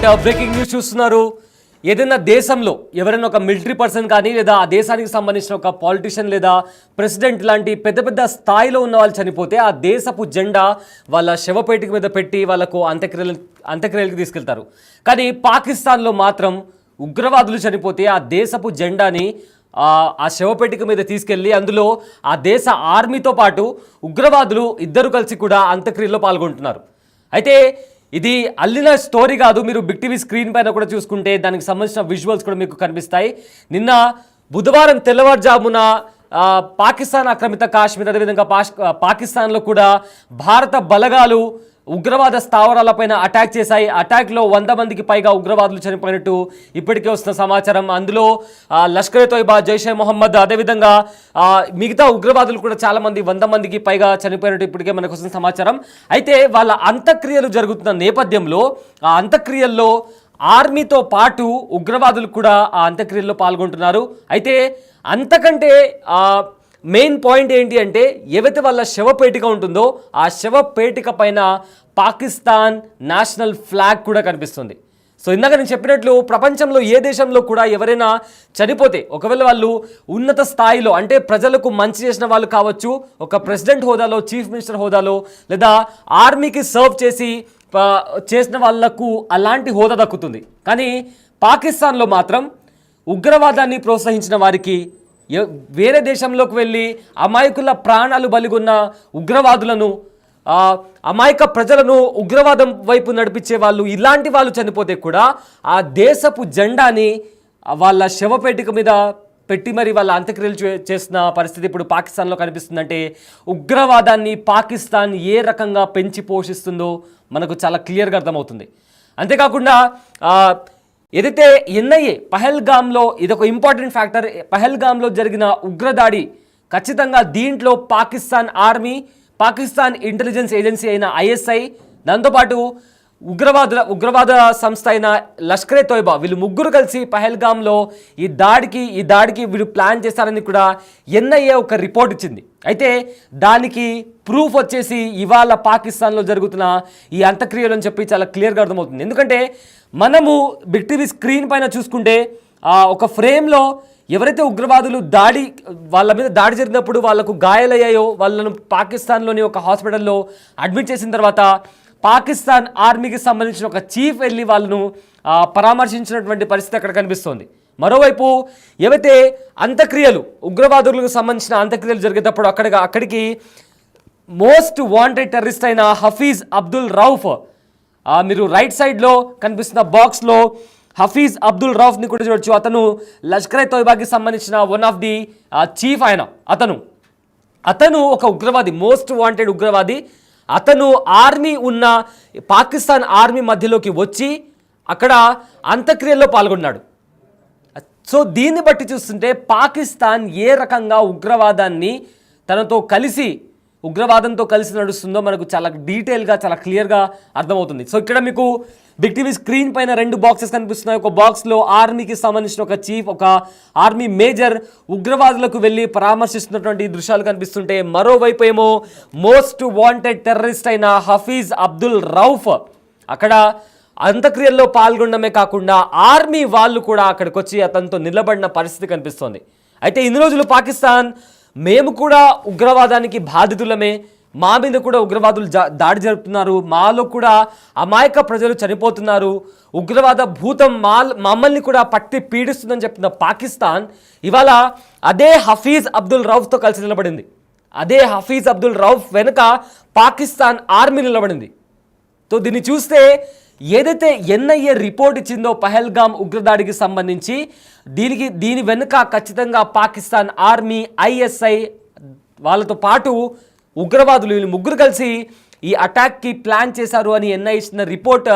Breaking news చూస్తున్నారు. ఏదైనా దేశంలో ఎవరైనా ఒక మిలిటరీ పర్సన్ కానీ లేదా ఆ దేశానికి సంబంధించిన ఒక పాలిటిషియన్ లేదా ప్రెసిడెంట్ లాంటి పెద్ద పెద్ద స్థాయిలో ఉన్న వాళ్ళు చనిపోతే ఆ దేశపు జెండా వాళ్ళ శవపేటిక మీద పెట్టి వాళ్ళకు అంత్యక్రియలకు తీసుకెళ్తారు. కానీ పాకిస్తాన్లో మాత్రం ఉగ్రవాదులు చనిపోతే ఆ దేశపు జెండాని ఆ శవపేటిక మీద తీసుకెళ్ళి అందులో ఆ దేశ ఆర్మీతో పాటు ఉగ్రవాదులు ఇద్దరు కలిసి కూడా అంత్యక్రియలో పాల్గొంటున్నారు. అయితే ఇది అల్లిన స్టోరీ కాదు. మీరు బిగ్ టీవీ స్క్రీన్ పైన కూడా చూసుకుంటే దానికి సంబంధించిన విజువల్స్ కూడా మీకు కనిపిస్తాయి. నిన్న బుధవారం తెల్లవారుజామున పాకిస్తాన్ ఆక్రమిత కాశ్మీర్ అదేవిధంగా పాకిస్తాన్లో కూడా భారత బలగాలు ఉగ్రవాద స్థావరాలపైన అటాక్ చేశాయి. అటాక్లో 100 మందికి పైగా ఉగ్రవాదులు చనిపోయినట్టు ఇప్పటికే వస్తున్న సమాచారం. అందులో లష్కర్ తోయిబా, జైషే మొహమ్మద్ అదేవిధంగా మిగతా ఉగ్రవాదులు కూడా చాలామంది 100 మందికి పైగా చనిపోయినట్టు ఇప్పటికే మనకు వస్తున్న సమాచారం. అయితే వాళ్ళ అంత్యక్రియలు జరుగుతున్న నేపథ్యంలో ఆ అంత్యక్రియల్లో ఆర్మీతో పాటు ఉగ్రవాదులు కూడా ఆ అంత్యక్రియల్లో పాల్గొంటున్నారు. అయితే అంతకంటే మెయిన్ పాయింట్ ఏంటి అంటే ఏవైతే వాళ్ళ శవపేటిక ఉంటుందో ఆ శవపేటిక పైన పాకిస్తాన్ నేషనల్ ఫ్లాగ్ కూడా కనిపిస్తుంది. సో ఇందాక నేను చెప్పినట్లు ప్రపంచంలో ఏ దేశంలో కూడా ఎవరైనా చనిపోతే ఒకవేళ వాళ్ళు ఉన్నత స్థాయిలో అంటే ప్రజలకు మంచి చేసిన వాళ్ళు కావచ్చు, ఒక ప్రెసిడెంట్ హోదాలో, చీఫ్ మినిస్టర్ హోదాలో లేదా ఆర్మీకి సర్వ్ చేసిన వాళ్లకు అలాంటి హోదా దక్కుతుంది. కానీ పాకిస్తాన్లో మాత్రం ఉగ్రవాదాన్ని ప్రోత్సహించిన వారికి, వేరే దేశంలోకి వెళ్ళి అమాయకుల ప్రాణాలు బలిగొన్న ఉగ్రవాదులను, అమాయక ప్రజలను ఉగ్రవాదం వైపు నడిపించే వాళ్ళు, ఇలాంటి వాళ్ళు చనిపోతే కూడా ఆ దేశపు జెండాని వాళ్ళ శవపేటిక మీద పెట్టి మరి వాళ్ళ అంత్యక్రియలు చేసిన పరిస్థితి ఇప్పుడు పాకిస్తాన్లో కనిపిస్తుందంటే ఉగ్రవాదాన్ని పాకిస్తాన్ ఏ రకంగా పెంచి పోషిస్తుందో మనకు చాలా క్లియర్గా అర్థమవుతుంది. అంతేకాకుండా ఏదైతే ఎన్ఐఏ పహల్గామ్లో ఇదొక ఇంపార్టెంట్ ఫ్యాక్టర్. పహల్గామ్లో జరిగిన ఉగ్రదాడి ఖచ్చితంగా దీంట్లో Pakistan army, Pakistan intelligence agency అయిన ఐఎస్ఐ, దాంతోపాటు ఉగ్రవాద సంస్థ అయిన లష్కర్ తోయిబా వీళ్ళు ముగ్గురు కలిసి పహల్గామ్లో ఈ దాడికి వీళ్ళు ప్లాన్ చేస్తారని కూడా ఎన్ఐఏ ఒక రిపోర్ట్ ఇచ్చింది. అయితే దానికి ప్రూఫ్ వచ్చేసి ఇవాళ పాకిస్తాన్లో జరుగుతున్న ఈ అంత్యక్రియలు అని చెప్పి చాలా క్లియర్గా అర్థమవుతుంది. ఎందుకంటే మనము బిగ్ టీవీ స్క్రీన్ పైన చూసుకుంటే ఒక ఫ్రేమ్లో ఎవరైతే ఉగ్రవాదులు వాళ్ళ మీద దాడి జరిగినప్పుడు వాళ్ళకు గాయాలయ్యాయో వాళ్ళను పాకిస్తాన్లోని ఒక హాస్పిటల్లో అడ్మిట్ చేసిన తర్వాత పాకిస్తాన్ ఆర్మీకి సంబంధించిన ఒక చీఫ్ వెళ్ళి వాళ్ళను పరామర్శించినటువంటి పరిస్థితి అక్కడ కనిపిస్తోంది. మరోవైపు ఏవైతే అంత్యక్రియలు ఉగ్రవాదులకు సంబంధించిన అంత్యక్రియలు జరిగేటప్పుడు అక్కడికి మోస్ట్ వాంటెడ్ టెర్రరిస్ట్ అయిన హఫీజ్ అబ్దుల్ రౌఫ్, మీరు రైట్ సైడ్లో కనిపిస్తున్న బాక్స్లో హఫీజ్ అబ్దుల్ రౌఫ్ని కూడా చూడొచ్చు. అతను లష్కర్ తోయిబాకి సంబంధించిన వన్ ఆఫ్ ది చీఫ్. అతను ఒక ఉగ్రవాది, మోస్ట్ వాంటెడ్ ఉగ్రవాది. అతను ఆర్మీ ఉన్న పాకిస్తాన్ ఆర్మీ మధ్యలోకి వచ్చి అక్కడ అంత్యక్రియల్లో పాల్గొన్నాడు. సో దీన్ని బట్టి చూస్తుంటే పాకిస్తాన్ ఏ రకంగా ఉగ్రవాదంతో కలిసి నడుస్తుందో మనకు చాలా డీటెయిల్గా, చాలా క్లియర్గా అర్థమవుతుంది. సో ఇక్కడ మీకు బిగ్ టీవీ స్క్రీన్ పైన 2 బాక్సెస్ కనిపిస్తున్నాయి. ఒక బాక్స్లో ఆర్మీకి సంబంధించిన ఒక చీఫ్, ఒక ఆర్మీ మేజర్ ఉగ్రవాదులకు వెళ్ళి పరామర్శిస్తున్నటువంటి దృశ్యాలు కనిపిస్తుంటే, మరోవైపు ఏమో మోస్ట్ వాంటెడ్ టెర్రరిస్ట్ అయిన హఫీజ్ అబ్దుల్ రౌఫ్ అక్కడ అంత్యక్రియల్లో పాల్గొనడమే కాకుండా ఆర్మీ వాళ్ళు కూడా అక్కడికి వచ్చి అతనితో నిలబడిన పరిస్థితి కనిపిస్తోంది. అయితే ఇన్ని రోజులు పాకిస్తాన్ మేము కూడా ఉగ్రవాదానికి బాధితులమే, మా మీద కూడా ఉగ్రవాదులు దాడి జరుపుతున్నారు, మాలో కూడా అమాయక ప్రజలు చనిపోతున్నారు, ఉగ్రవాద భూతం మమ్మల్ని కూడా పట్టి పీడిస్తుందని చెప్పిన పాకిస్తాన్ ఇవాళ అదే హఫీజ్ అబ్దుల్ రౌఫ్తో కలిసి నిలబడింది. అదే హఫీజ్ అబ్దుల్ రౌఫ్ వెనుక పాకిస్తాన్ ఆర్మీ నిలబడింది. సో దీన్ని చూస్తే ఏదైతే ఎన్ఐఏ రిపోర్ట్ ఇచ్చిందో పహల్గామ్ ఉగ్రదాడికి సంబంధించి దీని వెనుక ఖచ్చితంగా పాకిస్తాన్ ఆర్మీ, ఐఎస్ఐ వాళ్ళతో పాటు ఉగ్రవాదులు వీళ్ళు ముగ్గురు కలిసి ఈ అటాక్కి ప్లాన్ చేశారు అని ఎన్ఐఏ ఇచ్చిన రిపోర్ట్.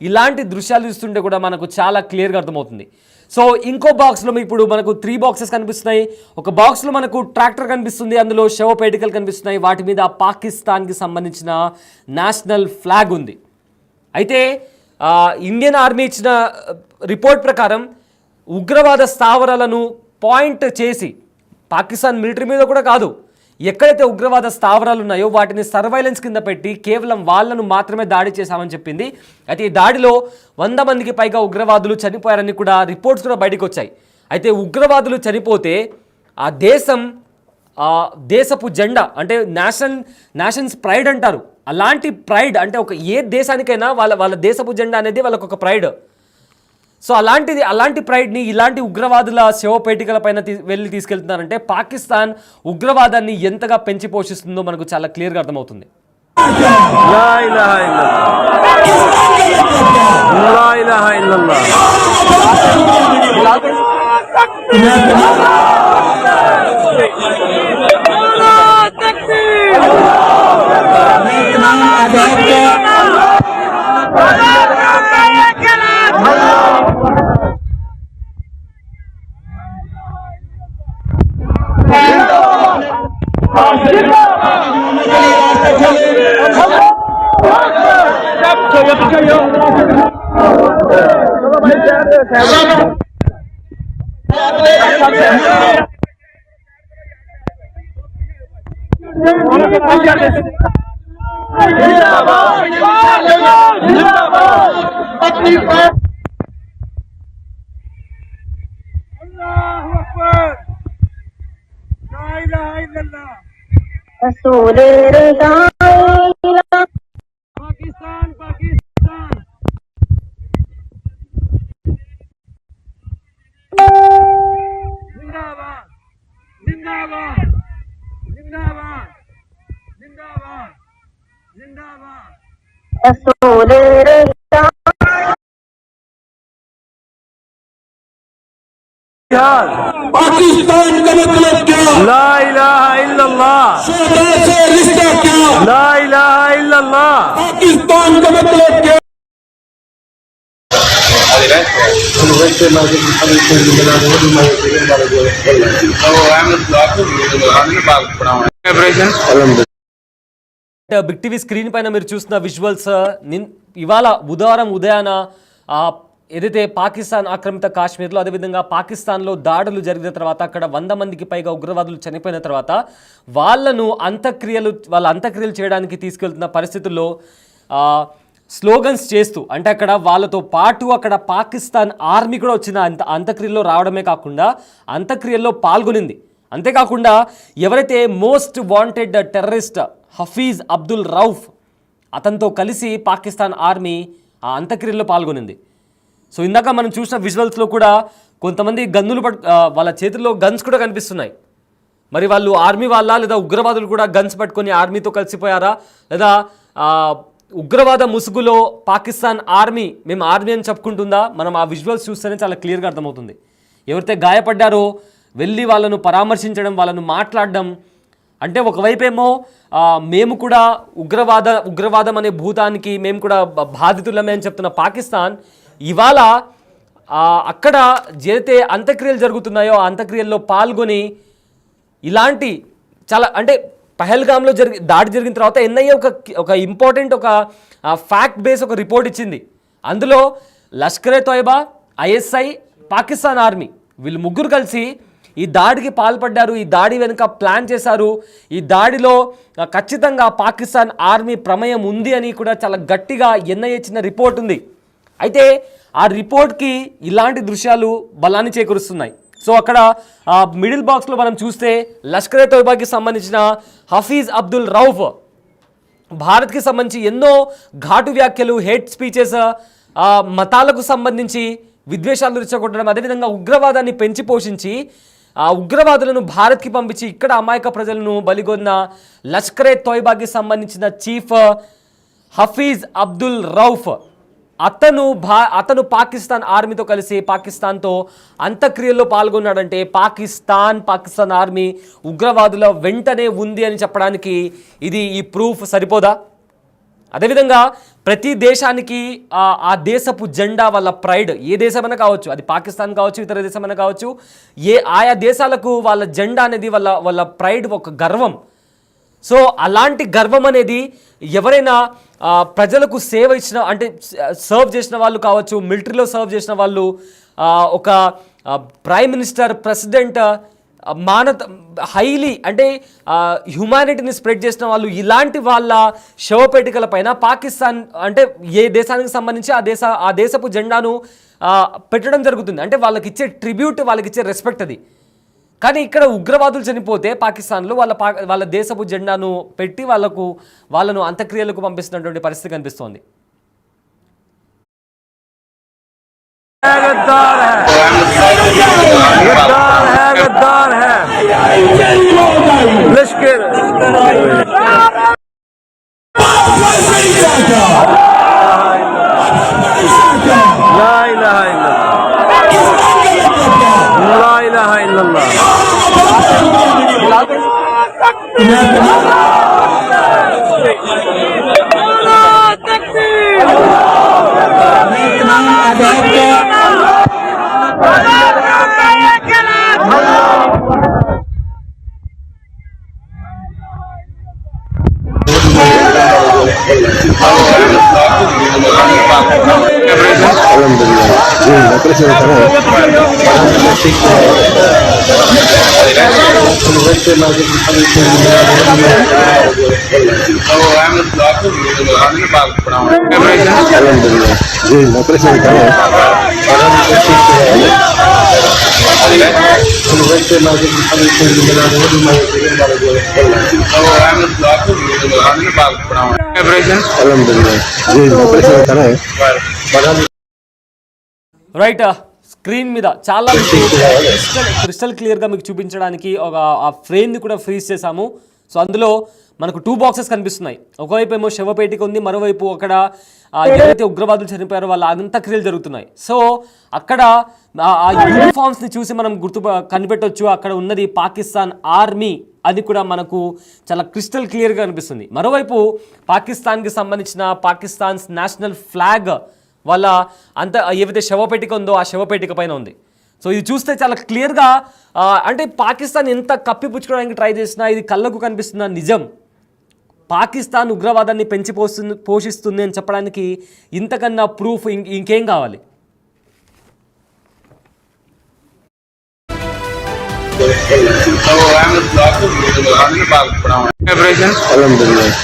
ఇలాంటి దృశ్యాలు చూస్తుంటే కూడా మనకు చాలా క్లియర్గా అర్థమవుతుంది. సో ఇంకో బాక్స్లో ఇప్పుడు మనకు 3 బాక్సెస్ కనిపిస్తున్నాయి. ఒక బాక్స్లో మనకు ట్రాక్టర్ కనిపిస్తుంది, అందులో శవపేటికలు కనిపిస్తున్నాయి, వాటి మీద పాకిస్తాన్కి సంబంధించిన నేషనల్ ఫ్లాగ్ ఉంది. అయితే ఇండియన్ ఆర్మీ ఇచ్చిన రిపోర్ట్ ప్రకారం ఉగ్రవాద స్థావరాలను పాయింట్ చేసి, పాకిస్తాన్ మిలిటరీ మీద కూడా కాదు, ఎక్కడైతే ఉగ్రవాద స్థావరాలు ఉన్నాయో వాటిని సర్వైలెన్స్ కింద పెట్టి కేవలం వాళ్ళను మాత్రమే దాడి చేశామని చెప్పింది. అయితే ఈ దాడిలో 100 మందికి పైగా ఉగ్రవాదులు చనిపోయారని కూడా రిపోర్ట్స్ కూడా బయటకు వచ్చాయి. అయితే ఉగ్రవాదులు చనిపోతే ఆ దేశపు జెండా అంటే నేషన్స్ ప్రైడ్ అంటారు. అలాంటి ప్రైడ్ అంటే ఏ దేశానికైనా వాళ్ళ దేశపు జెండా అనేది వాళ్ళకు ఒక ప్రైడ్. సో అలాంటి ప్రైడ్ని ఇలాంటి ఉగ్రవాదుల శవపేటికల పైన వెళ్ళి తీసుకెళ్తున్నారంటే పాకిస్తాన్ ఉగ్రవాదాన్ని ఎంతగా పెంచి పోషిస్తుందో మనకు చాలా క్లియర్గా అర్థమవుతుంది. पाकिस्तान पाकिस्तान जिंदाबाद जिंदाबाद जिंदाबाद जिंदाबाद जिंदाबाद पाकिस्तान का मतलब क्या? ला इलाहा इल्लल्लाह सौदा से रिश्ता क्या? ला इलाहा इल्लल्लाह पाकिस्तान का मतलब क्या? బిగ్ టీవీ స్క్రీన్ పైన మీరు చూసిన విజువల్స్ ఇవాళ బుధవారం ఉదయాన ఏదైతే పాకిస్తాన్ ఆక్రమిత కాశ్మీర్లో అదేవిధంగా పాకిస్తాన్లో దాడులు జరిగిన తర్వాత అక్కడ 100 మందికి పైగా ఉగ్రవాదులు చనిపోయిన తర్వాత వాళ్ళ అంత్యక్రియలు చేయడానికి తీసుకెళ్తున్న పరిస్థితుల్లో స్లోగన్స్ చేస్తూ అంటే అక్కడ వాళ్ళతో పాటు అక్కడ పాకిస్తాన్ ఆర్మీ కూడా వచ్చిన అంత్యక్రియల్లో రావడమే కాకుండా అంత్యక్రియల్లో పాల్గొనింది. అంతేకాకుండా ఎవరైతే most wanted terrorist Hafiz Abdul Rauf అతనితో కలిసి పాకిస్తాన్ ఆర్మీ ఆ అంత్యక్రియల్లో పాల్గొనింది. సో ఇందాక మనం చూసిన విజువల్స్లో కూడా కొంతమంది వాళ్ళ చేతుల్లో గన్స్ కూడా కనిపిస్తున్నాయి. మరి వాళ్ళు ఆర్మీ వాళ్ళ లేదా ఉగ్రవాదులు కూడా గన్స్ పట్టుకొని ఆర్మీతో కలిసిపోయారా లేదా ఉగ్రవాద ముసుగులో పాకిస్తాన్ ఆర్మీ మేము ఆర్మీ అని చెప్పుకుంటుందా? మనం ఆ విజువల్స్ చూస్తేనే చాలా క్లియర్గా అర్థమవుతుంది. ఎవరైతే గాయపడ్డారో వెళ్ళి వాళ్ళను పరామర్శించడం, వాళ్ళను మాట్లాడడం, అంటే ఒకవైపేమో మేము కూడా ఉగ్రవాదం అనే భూతానికి మేము కూడా బాధితులమే అని చెప్తున్న పాకిస్తాన్ ఇవాళ అక్కడ ఏదైతే అంత్యక్రియలు జరుగుతున్నాయో ఆ అంత్యక్రియల్లో పాల్గొని ఇలాంటి చాలా అంటే పహల్గామ్లో దాడి జరిగిన తర్వాత ఎన్ఐఏ ఒక ఇంపార్టెంట్ ఒక ఫ్యాక్ట్ బేస్ ఒక రిపోర్ట్ ఇచ్చింది. అందులో లష్కరే తోయబా, ఐఎస్ఐ, పాకిస్తాన్ ఆర్మీ వీళ్ళు ముగ్గురు కలిసి ఈ దాడికి పాల్పడ్డారు, ఈ దాడి వెనుక ప్లాన్ చేశారు, ఈ దాడిలో ఖచ్చితంగా పాకిస్తాన్ ఆర్మీ ప్రమేయం ఉంది అని కూడా చాలా గట్టిగా ఎన్ఐఏ ఇచ్చిన రిపోర్ట్ ఉంది. అయితే ఆ రిపోర్ట్కి ఇలాంటి దృశ్యాలు బలాన్ని చేకూరుస్తున్నాయి. సో అక్కడ మిడిల్ బాక్స్లో మనం చూస్తే లష్కరే తోయిబాకి సంబంధించిన హఫీజ్ అబ్దుల్ రౌఫ్ భారత్కి సంబంధించి ఎన్నో ఘాటు వ్యాఖ్యలు, హేట్ స్పీచెస్, మతాలకు సంబంధించి విద్వేషాలు రెచ్చగొట్టడం, అదేవిధంగా ఉగ్రవాదాన్ని పెంచి పోషించి ఆ ఉగ్రవాదులను భారత్కి పంపించి ఇక్కడ అమాయక ప్రజలను బలిగొన్న లష్కరే తోయిబాకి సంబంధించిన చీఫ్ హఫీజ్ అబ్దుల్ రౌఫ్ అతను పాకిస్తాన్ ఆర్మీతో కలిసి పాకిస్తాన్తో అంత్యక్రియల్లో పాల్గొన్నాడంటే పాకిస్తాన్ ఆర్మీ ఉగ్రవాదుల వెంటనే ఉంది అని చెప్పడానికి ఈ ప్రూఫ్ సరిపోదా? అదేవిధంగా ప్రతి దేశానికి ఆ దేశపు జెండా వాళ్ళ ప్రైడ్, ఏ దేశమైనా కావచ్చు, అది పాకిస్తాన్ కావచ్చు, ఇతర దేశమైనా కావచ్చు, ఆయా దేశాలకు వాళ్ళ జెండా అనేది వాళ్ళ ప్రైడ్, ఒక గర్వం. సో అలాంటి గర్వం అనేది ఎవరైనా ప్రజలకు సేవ ఇచ్చిన అంటే సర్వ్ చేసిన వాళ్ళు కావచ్చు, మిలిటరీలో సర్వ్ చేసిన వాళ్ళు, ఒక ప్రైమ్ మినిస్టర్, ప్రెసిడెంట్, హైలీ అంటే హ్యుమానిటీని స్ప్రెడ్ చేసిన వాళ్ళు ఇలాంటి వాళ్ళ శవపేటికల పైన పాకిస్తాన్ అంటే ఏ దేశానికి సంబంధించి ఆ దేశపు జెండాను పెట్టడం జరుగుతుంది. అంటే వాళ్ళకి ఇచ్చే ట్రిబ్యూట్, వాళ్ళకి ఇచ్చే రెస్పెక్ట్ అది. కానీ ఇక్కడ ఉగ్రవాదులు చనిపోతే పాకిస్తాన్లో వాళ్ళ దేశపు జెండాను పెట్టి వాళ్ళను అంత్యక్రియలకు పంపిస్తున్నటువంటి పరిస్థితి కనిపిస్తోంది. गद्दार है लश्कर ला इलाहा इल्लल्लाह రైట్, స్క్రీన్ మీద చాలా క్రిస్టల్ క్లియర్గా మీకు చూపించడానికి ఆ ఫ్రేమ్ని కూడా ఫ్రీజ్ చేశాము. సో అందులో మనకు 2 బాక్సెస్ కనిపిస్తున్నాయి. ఒకవైపు ఏమో శవపేటిక ఉంది, మరోవైపు అక్కడ ఎవరైతే ఉగ్రవాదులు చనిపోయారో వాళ్ళ అంత్యక్రియలు జరుగుతున్నాయి. సో అక్కడ ఆ యూనిఫామ్స్ని చూసి మనం కనిపెట్టవచ్చు అక్కడ ఉన్నది పాకిస్తాన్ ఆర్మీ అది కూడా మనకు చాలా క్రిస్టల్ క్లియర్గా కనిపిస్తుంది. మరోవైపు పాకిస్తాన్కి సంబంధించిన పాకిస్తాన్స్ నేషనల్ ఫ్లాగ్ వాళ్ళ ఏవైతే శవపేటిక ఉందో ఆ శవపేటిక పైన ఉంది. సో ఇది చూస్తే చాలా క్లియర్గా అంటే పాకిస్తాన్ ఎంత కప్పిపుచ్చుకోవడానికి ట్రై చేసినా ఇది కళ్ళకు కనిపిస్తున్న నిజం. పాకిస్తాన్ ఉగ్రవాదాన్ని పెంచి పోషిస్తుంది అని చెప్పడానికి ఇంతకన్నా ప్రూఫ్ ఇంకేం కావాలి? So I'm